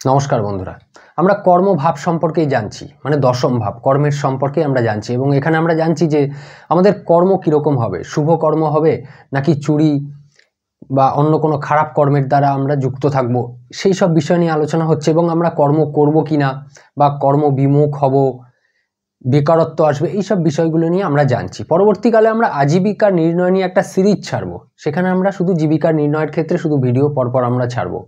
নমস্কার বন্ধুরা, আমরা কর্মভাব সম্পর্কেই জানছি, মানে দশম ভাব কর্মের সম্পর্কে আমরা জানছি। এবং এখানে আমরা জানছি যে আমাদের কর্ম কীরকম হবে, শুভ কর্ম হবে নাকি চুরি বা অন্য কোনো খারাপ কর্মের দ্বারা আমরা যুক্ত থাকব, সেই সব বিষয় নিয়ে আলোচনা হচ্ছে। এবং আমরা কর্ম করব কিনা বা কর্ম বিমুখ হব, বেকারত্ব আসবে, এইসব বিষয়গুলো নিয়ে আমরা জানছি। পরবর্তীকালে আমরা আজীবিকা নির্ণয় নিয়ে একটা সিরিজ ছাড়বো, সেখানে আমরা শুধু জীবিকা নির্ণয়ের ক্ষেত্রে শুধু ভিডিও পরপর আমরা ছাড়বো,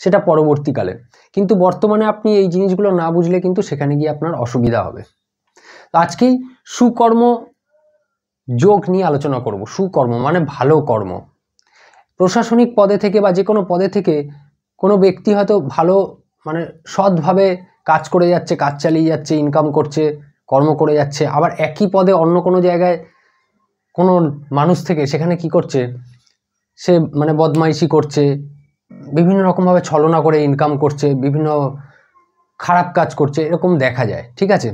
সেটা পরবর্তীকালে। কিন্তু বর্তমানে আপনি এই জিনিসগুলো না বুঝলে কিন্তু সেখানে গিয়ে আপনার অসুবিধা হবে। আজকেই সুকর্ম যোগ নিয়ে আলোচনা করব। সুকর্ম মানে ভালো কর্ম। প্রশাসনিক পদে থেকে বা যে কোনো পদে থেকে কোনো ব্যক্তি হয়তো ভালো মানে সৎভাবে কাজ করে যাচ্ছে, কাজ চালিয়ে যাচ্ছে, ইনকাম করছে, কর্ম করে যাচ্ছে। আবার একই পদে অন্য কোনো জায়গায় কোনো মানুষ থেকে সেখানে কি করছে, সে মানে বদমাইশি করছে, বিভিন্ন রকমভাবে ছলনা করে ইনকাম করছে, বিভিন্ন খারাপ কাজ করছে, এরকম দেখা যায়। ঠিক আছে,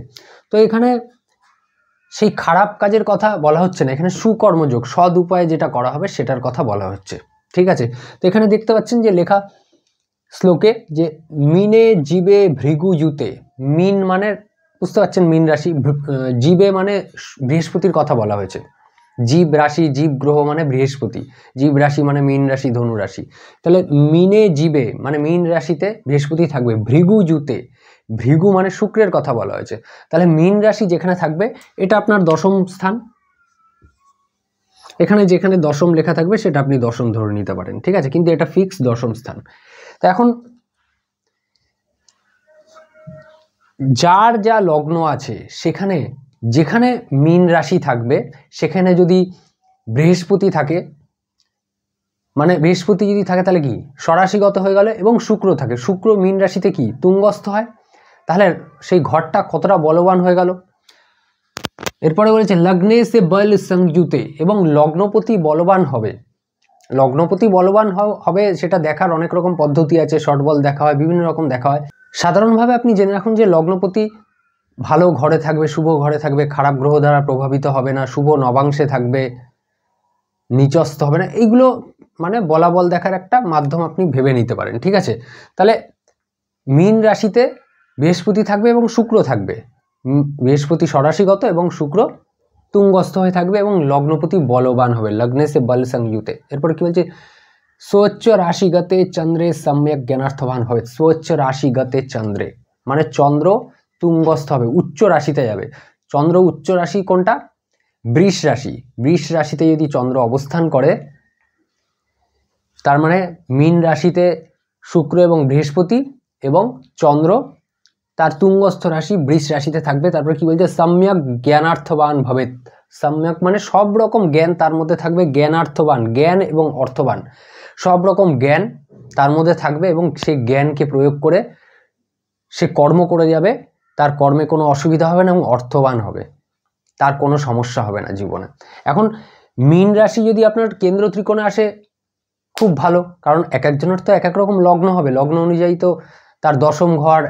তো এখানে সেই খারাপ কাজের কথা বলা হচ্ছে না, এখানে সুকর্মযোগ সৎ উপায়ে যেটা করা হবে সেটার কথা বলা হচ্ছে। ঠিক আছে, তো এখানে দেখতে পাচ্ছেন যে লেখা শ্লোকে যে মিনে জীবে ভৃগু জুতে। মিন মানে বুঝতে পারছেন মিন রাশি, জীবে মানে বৃহস্পতির কথা বলা হয়েছে। জীব রাশি, জীব গ্রহ মানে বৃহস্পতি, জীব রাশি মানে মীন রাশি, ধনু রাশি। তাহলে মিনে জীবে মানে মীন রাশিতে বৃহস্পতি থাকবে। ভৃগু জুতে, ভৃগু মানে শুক্রের কথা বলা হয়েছে। তাহলে মীন রাশি যেখানে থাকবে এটা আপনার দশম স্থান। এখানে যেখানে দশম লেখা থাকবে সেটা আপনি দশম ধরে নিতে পারেন। ঠিক আছে, কিন্তু এটা ফিক্স দশম স্থান। তো এখন যার যা লগ্ন আছে সেখানে যেখানে মীন রাশি থাকবে সেখানে যদি বৃহস্পতি থাকে, মানে বৃহস্পতি যদি থাকে তাহলে কি স্বরাশিগত হয়ে গেল, এবং শুক্র থাকে, শুক্র মীন রাশিতে কি তুঙ্গস্থ হয়, তাহলে সেই ঘরটা কতটা বলবান হয়ে গেল। এরপরে বলেছে লগ্নে সে বল সংযুতে, এবং লগ্নপতি বলবান হবে। লগ্নপতি বলবান হবে সেটা দেখার অনেক রকম পদ্ধতি আছে, শর্ট বল দেখা হয়, বিভিন্ন রকম দেখা হয়। সাধারণভাবে আপনি জেনে রাখুন যে লগ্নপতি ভালো ঘরে থাকবে, শুভ ঘরে থাকবে, খারাপ গ্রহ দ্বারা প্রভাবিত হবে না, শুভ নবাংশে থাকবে, নিচস্থ হবে না, এইগুলো মানে বলাবল দেখার একটা মাধ্যম আপনি ভেবে নিতে পারেন। ঠিক আছে, তাহলে মীন রাশিতে বৃহস্পতি থাকবে এবং শুক্র থাকবে, বৃহস্পতি স্বরাশিগত এবং শুক্র তুঙ্গস্থ হয়ে থাকবে, এবং লগ্নপতি বলবান হবে, লগ্নে সে বল সংযুতে। এরপরে কি বলছে, স্বচ্ছ রাশিগতে চন্দ্রে সম্যক জ্ঞানার্থবান হবে। স্বচ্ছ রাশিগতে চন্দ্রে মানে চন্দ্র তুঙ্গস্থ হবে, উচ্চ রাশিতে যাবে। চন্দ্র উচ্চ রাশি কোনটা? বৃষ রাশি। বৃষ রাশিতে যদি চন্দ্র অবস্থান করে তার মানে মীন রাশিতে শুক্র এবং বৃহস্পতি এবং চন্দ্র তার তুঙ্গস্থ রাশি বৃষ রাশিতে থাকবে। তারপরে কি বলছে, সম্যক জ্ঞানার্থবান ভবেত। সম্যক মানে সব রকম জ্ঞান তার মধ্যে থাকবে, জ্ঞানার্থবান জ্ঞান এবং অর্থবান, সব রকম জ্ঞান তার মধ্যে থাকবে, এবং সেই জ্ঞানকে প্রয়োগ করে সে কর্ম করে যাবে, তার কর্মে কোনো অসুবিধা হবে না এবং অর্থবান হবে, তার কোনো সমস্যা হবে না জীবনে। এখন মীন রাশি যদি আপনার কেন্দ্র ত্রিকোণে আসে খুব ভালো, কারণ এক একজনের তো এক এক রকম লগ্ন হবে, লগ্ন অনুযায়ী তো তার দশম ঘর,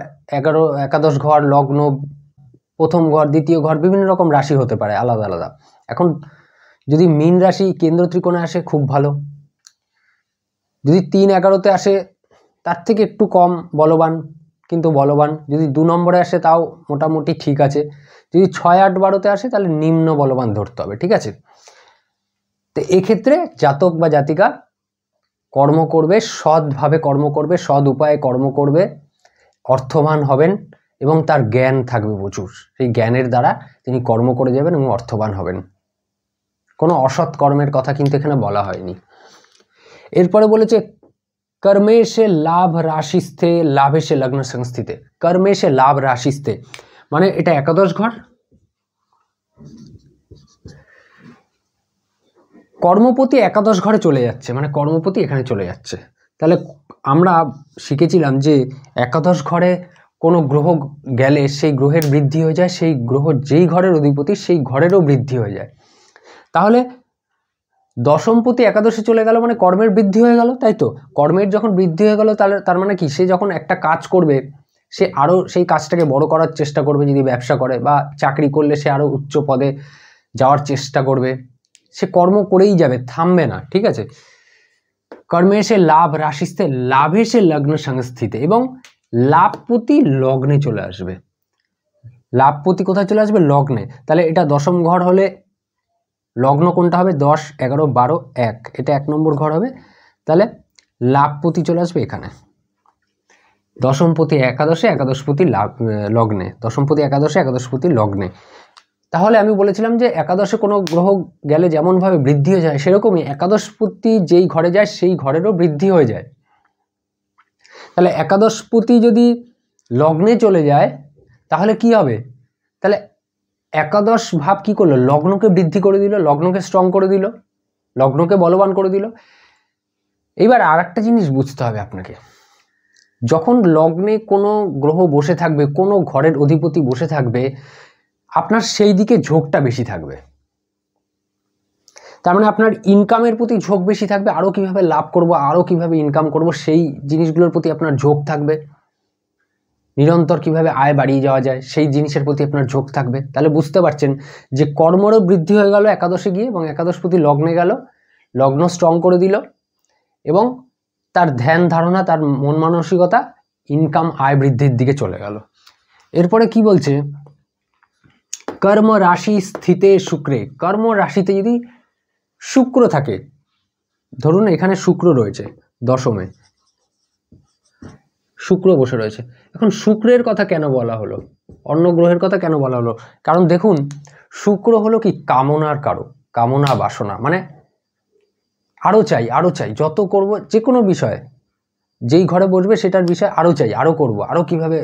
একাদশ ঘর, লগ্ন, প্রথম ঘর, দ্বিতীয় ঘর, বিভিন্ন রকম রাশি হতে পারে আলাদা আলাদা। এখন যদি মীন রাশি কেন্দ্র ত্রিকোণে আসে খুব ভালো, যদি 3-11-তে আসে তার থেকে একটু কম বলবান, কিন্তু বলবান। যদি 2 নম্বরে আসে তাও মোটামুটি ঠিক আছে। যদি 6-8-12-তে আসে তাহলে নিম্ন বলবান ধরতে হবে। ঠিক আছে, তো এক্ষেত্রে জাতক বা জাতিকা কর্ম করবে, সৎভাবে কর্ম করবে, সৎ উপায়ে কর্ম করবে, অর্থবান হবেন এবং তার জ্ঞান থাকবে প্রচুর। সেই জ্ঞানের দ্বারা তিনি কর্ম করে যাবেন এবং অর্থবান হবেন। কোনো অসৎ কর্মের কথা কিন্তু এখানে বলা হয়নি। এরপরে বলেছে কর্মে সে লাভ রাশিস্থে লাভে সে লগ্ন সংস্থিতে। কর্মে সে লাভ রাশিস্থে মানে এটা একাদশ ঘর, কর্মপতি একাদশ ঘরে চলে যাচ্ছে, মানে কর্মপতি এখানে চলে যাচ্ছে। তাহলে আমরা শিখেছিলাম যে একাদশ ঘরে কোনো গ্রহ গেলে সেই গ্রহের বৃদ্ধি হয়ে যায়, সেই গ্রহ যেই ঘরের অধিপতি সেই ঘরেরও বৃদ্ধি হয়ে যায়। তাহলে দশমপতি একাদশে চলে গেল মানে কর্মের বৃদ্ধি হয়ে গেল, তাই তো? কর্মের যখন বৃদ্ধি হয়ে গেল তাহলে তার মানে কি, সে যখন একটা কাজ করবে সে আরও সেই কাজটাকে বড় করার চেষ্টা করবে। যদি ব্যবসা করে বা চাকরি করলে সে আরও উচ্চ পদে যাওয়ার চেষ্টা করবে, সে কর্ম করেই যাবে, থামবে না। ঠিক আছে, কর্মে সে লাভ রাশিস্থে লাভে সে লগ্ন সংস্থিতে, এবং লাভপতি লগ্নে চলে আসবে। লাভপতি কোথায় চলে আসবে? লগ্নে। তাহলে এটা দশম ঘর হলে লগ্ন কোনটা হবে? 10, 11, 12, 1, এটা 1 নম্বর ঘর হবে। তাহলে লাভপতি চলে আসবে এখানে। দশমপতি একাদশে, একাদশপতি লগ্নে, দশমপতি একাদশে, একাদশপতি লগ্নে। তাহলে আমি বলেছিলাম যে একাদশে কোনো গ্রহ গেলে যেমনভাবে বৃদ্ধি হয়ে যায়, সেরকমই একাদশপতি যেই ঘরে যায় সেই ঘরেরও বৃদ্ধি হয়ে যায়। তাহলে একাদশপতি যদি লগ্নে চলে যায় তাহলে কি হবে? তাহলে একাদশ ভাব কি করলো? লগ্নকে বৃদ্ধি করে দিল, লগ্নকে স্ট্রং করে দিল, লগ্নকে বলবান করে দিল। এইবার আর একটা জিনিস বুঝতে হবে আপনাকে, যখন লগ্নে কোনো গ্রহ বসে থাকবে, কোনো ঘরের অধিপতি বসে থাকবে, আপনার সেই দিকে ঝোঁকটা বেশি থাকবে। তার মানে আপনার ইনকামের প্রতি ঝোঁক বেশি থাকবে, আরও কিভাবে লাভ করব, আরও কিভাবে ইনকাম করব, সেই জিনিসগুলোর প্রতি আপনার ঝোঁক থাকবে। নিরন্তর কিভাবে আয় বাড়িয়ে যাওয়া যায় সেই জিনিসের প্রতি আপনার ঝোঁক থাকবে। তাহলে বুঝতে পারছেন যে কর্মরও বৃদ্ধি হয়ে গেল একাদশে গিয়ে, এবং একাদশপতি লগ্নে গেল, লগ্ন স্ট্রং করে দিল, এবং তার ধ্যান ধারণা, তার মন মানসিকতা ইনকাম আয় বৃদ্ধির দিকে চলে গেল। এরপরে কি বলছে? কর্ম রাশি স্থিতে শুক্রে। কর্ম রাশিতে যদি শুক্র থাকে, ধরুন এখানে শুক্র রয়েছে দশমে, শুক্র বসে রয়েছে। এখন শুক্রের কথা কেন বলা হলো, অন্য গ্রহের কথা কেন বলা হলো? কারণ দেখুন, শুক্র হলো কি কামনার কারক, কামনা বাসনা, মানে আরো চাই, আরো চাই, যত করব, যে কোনো বিষয়ে যেই ঘরে বসবে সেটার বিষয়ে আরো চাই, আরো করব, আরো কিভাবে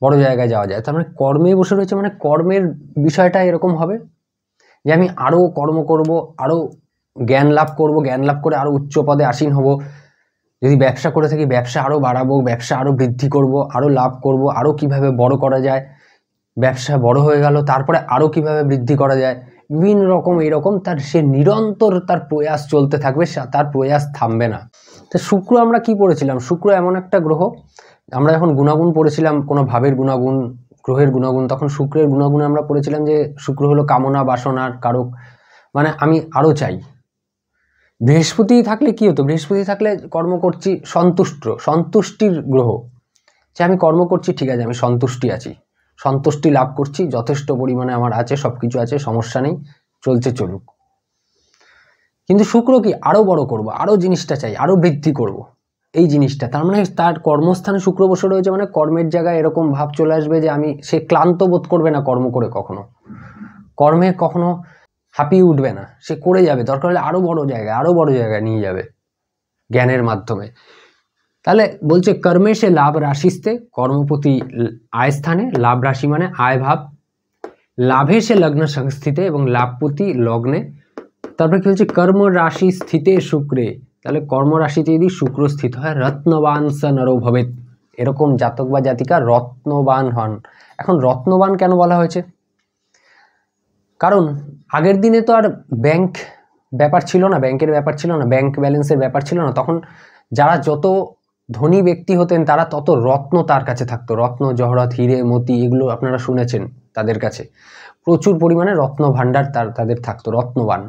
বড় জায়গায় যাওয়া যায়। তার মানে কর্মে বসে রয়েছে, মানে কর্মের বিষয়টা এরকম হবে যে আমি আরো কর্ম করব, আরো জ্ঞান লাভ করব, জ্ঞান লাভ করে আরো উচ্চ পদে আসীন হব। যদি ব্যবসা করে থাকি ব্যবসা আরো বাড়াবো, ব্যবসা আরো বৃদ্ধি করব, আরো লাভ করব, আরো কিভাবে বড় করা যায়, ব্যবসা বড় হয়ে গেল তারপরে আরো কিভাবে বৃদ্ধি করা যায়, বিভিন্ন রকম এইরকম তার সে নিরন্তর তার প্রয়াস চলতে থাকবে, তার প্রয়াস থামবে না। তো শুক্র আমরা কি পড়েছিলাম? শুক্র এমন একটা গ্রহ, আমরা যখন গুণাগুণ পড়েছিলাম কোনো ভাবের গুণাগুণ, গ্রহের গুণাগুণ, তখন শুক্রের গুণাগুণ আমরা পড়েছিলাম যে শুক্র হলো কামনা বাসনার কারক, মানে আমি আরো চাই। বৃহস্পতি থাকলে কি হতো? বৃহস্পতি থাকলে কর্ম করছি, সন্তুষ্টির গ্রহ, যে আমি কর্ম করছি, ঠিক আছে, আমি সন্তুষ্টি আছি, সন্তুষ্টি লাভ করছি, যথেষ্ট পরিমাণে আমার আছে, সবকিছু আছে, সমস্যা নেই, চলছে চলুক। কিন্তু শুক্র কি আরো বড় করব, আরো জিনিসটা চাই, আরো বৃদ্ধি করব, এই জিনিসটা। তার মানে তার কর্মস্থানে শুক্র বসে রয়েছে, মানে কর্মের জায়গায় এরকম ভাব চলে আসবে যে সে ক্লান্ত বোধ করবে না কর্ম করে, কখনো কর্মে কখনো হাঁপিয়ে উঠবে না, সে করে যাবে, দরকার হলে আরো বড় জায়গায়, আরো বড় জায়গায় নিয়ে যাবে জ্ঞানের মাধ্যমে। তাহলে বলছে কর্মে সে লাভ রাশিস্তে, কর্মপতি আয় স্থানে, লাভ রাশি মানে আয় ভাব, লাভে সে লগ্ন সংস্থিতে, এবং লাভপতি লগ্নে। তারপরে কি বলছে? কর্ম রাশি স্থিতে শুক্রে। তাহলে কর্ম রাশিতে যদি শুক্র স্থিত হয়, রত্নবান স নরো ভবেত, এরকম জাতক বা জাতিকা রত্নবান হন। এখন রত্নবান কেন বলা হয়েছে? কারণ আগের দিনে তো আর ব্যাংক ব্যাপার ছিল না, ব্যাংকের ব্যাপার ছিল না, ব্যাংক ব্যালেন্সের ব্যাপার ছিল না। তখন যারা যত ধনী ব্যক্তি হতেন তারা তত রত্ন তার কাছে থাকতো, রত্ন জহরত হিরে মতি, এগুলো আপনারা শুনেছেন, তাদের কাছে প্রচুর পরিমাণে রত্ন ভাণ্ডার তাদের থাকতো, রত্নবান,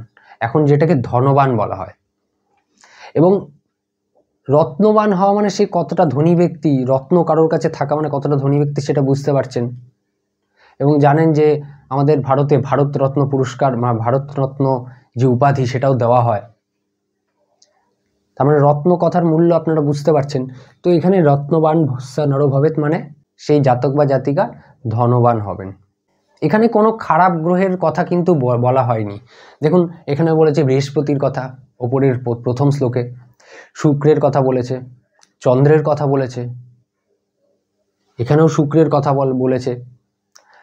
এখন যেটাকে ধনবান বলা হয়। এবং রত্নবান হওয়া মানে সে কতটা ধনী ব্যক্তি, রত্ন কারোর কাছে থাকা মানে কতটা ধনী ব্যক্তি, সেটা বুঝতে পারছেন। এবং জানেন যে আমাদের ভারতে ভারতরত্ন পুরস্কার, ভারতরত্ন যে উপাধি সেটাও দেওয়া হয়। তার মানে রত্ন কথার মূল্য আপনারা বুঝতে পারছেন। তো এখানে রত্নবান ভস্যা নরভবেত মানে সেই জাতক বা জাতিকা ধনবান হবেন। এখানে কোনো খারাপ গ্রহের কথা কিন্তু বলা হয়নি। দেখুন এখানে বলেছে বৃহস্পতির কথা, ওপরের প্রথম শ্লোকে শুক্রের কথা বলেছে, চন্দ্রের কথা বলেছে, এখানেও শুক্রের কথা বলেছে,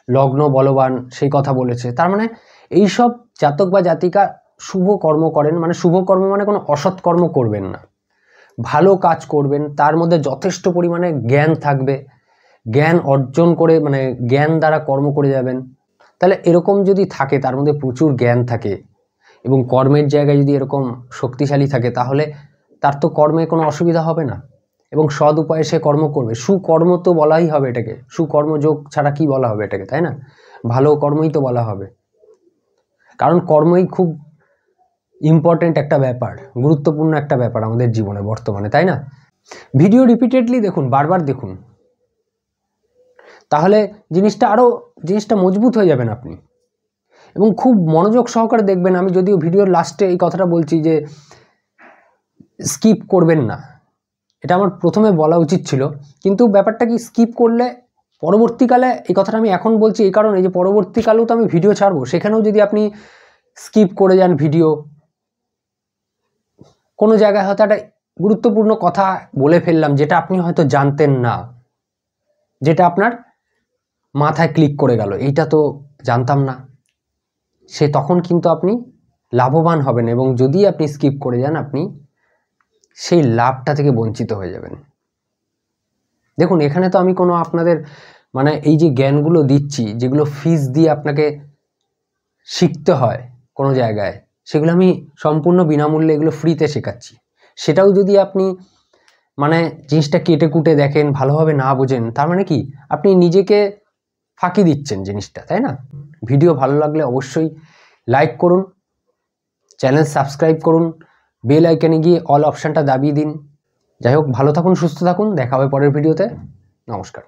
লগ্ন বলবান সেই কথা বলেছে। তার মানে এইসব জাতক বা জাতিকা শুভ কর্ম করেন, মানে শুভ কর্ম মানে কোনো অসৎ কর্ম করবেন না, ভালো কাজ করবেন, তার মধ্যে যথেষ্ট পরিমাণে জ্ঞান থাকবে, জ্ঞান অর্জন করে মানে জ্ঞান দ্বারা কর্ম করে যাবেন। তাহলে এরকম যদি থাকে, তার মধ্যে প্রচুর জ্ঞান থাকে এবং কর্মের জায়গায় যদি এরকম শক্তিশালী থাকে, তাহলে তার তো কর্মে কোনো অসুবিধা হবে না এবং সৎ উপায়ে সে কর্ম করবে। সুকর্ম তো বলাই হবে এটাকে, সুকর্মযোগ ছাড়া কি বলা হবে এটাকে, তাই না? ভালো কর্মই তো বলা হবে, কারণ কর্মই খুব ইম্পর্টেন্ট একটা ব্যাপার, গুরুত্বপূর্ণ একটা ব্যাপার আমাদের জীবনে বর্তমানে, তাই না? ভিডিও রিপিটেডলি দেখুন, বারবার দেখুন, তাহলে জিনিসটা মজবুত হয়ে যাবেন আপনি। এবং খুব মনোযোগ সহকারে দেখবেন। আমি যদিও ভিডিওর লাস্টে এই কথাটা বলছি যে স্কিপ করবেন না, এটা আমার প্রথমে বলা উচিত ছিল, কিন্তু ব্যাপারটা কি, স্কিপ করলে পরবর্তীকালে, এই কথাটা আমি এখন বলছি এই কারণে যে পরবর্তীকালেও তো আমি ভিডিও ছাড়বো, সেখানেও যদি আপনি স্কিপ করে যান ভিডিও, কোনো জায়গায় হয়তো একটা গুরুত্বপূর্ণ কথা বলে ফেললাম যেটা আপনি হয়তো জানতেন না, যেটা আপনার মাথায় ক্লিক করে গেল, এইটা তো জানতাম না, তখন কিন্তু আপনি লাভবান হবেন। এবং যদি আপনি স্কিপ করে যান, আপনি সেই লাভটা থেকে বঞ্চিত হয়ে যাবেন। দেখুন, এখানে তো আমি কোনো আপনাদের মানে এই যে জ্ঞানগুলো দিচ্ছি, যেগুলো ফিস দিয়ে আপনাকে শিখতে হয় কোনো জায়গায়, সেগুলো আমি সম্পূর্ণ বিনামূল্যে এগুলো ফ্রিতে শেখাচ্ছি। সেটাও যদি আপনি মানে জিনিসটা কেটে কুটে দেখেন, ভালোভাবে না বোঝেন, তার মানে কি আপনি নিজেকে ফাঁকি দিচ্ছেন জিনিসটা, তাই না? ভিডিও ভালো লাগলে অবশ্যই লাইক করুন, চ্যানেল সাবস্ক্রাইব করুন, বেল আইকনে গিয়ে অল অপশানটা দাবিয়ে দিন। যাই হোক, ভালো থাকুন, সুস্থ থাকুন, দেখা হবে পরের ভিডিওতে। নমস্কার।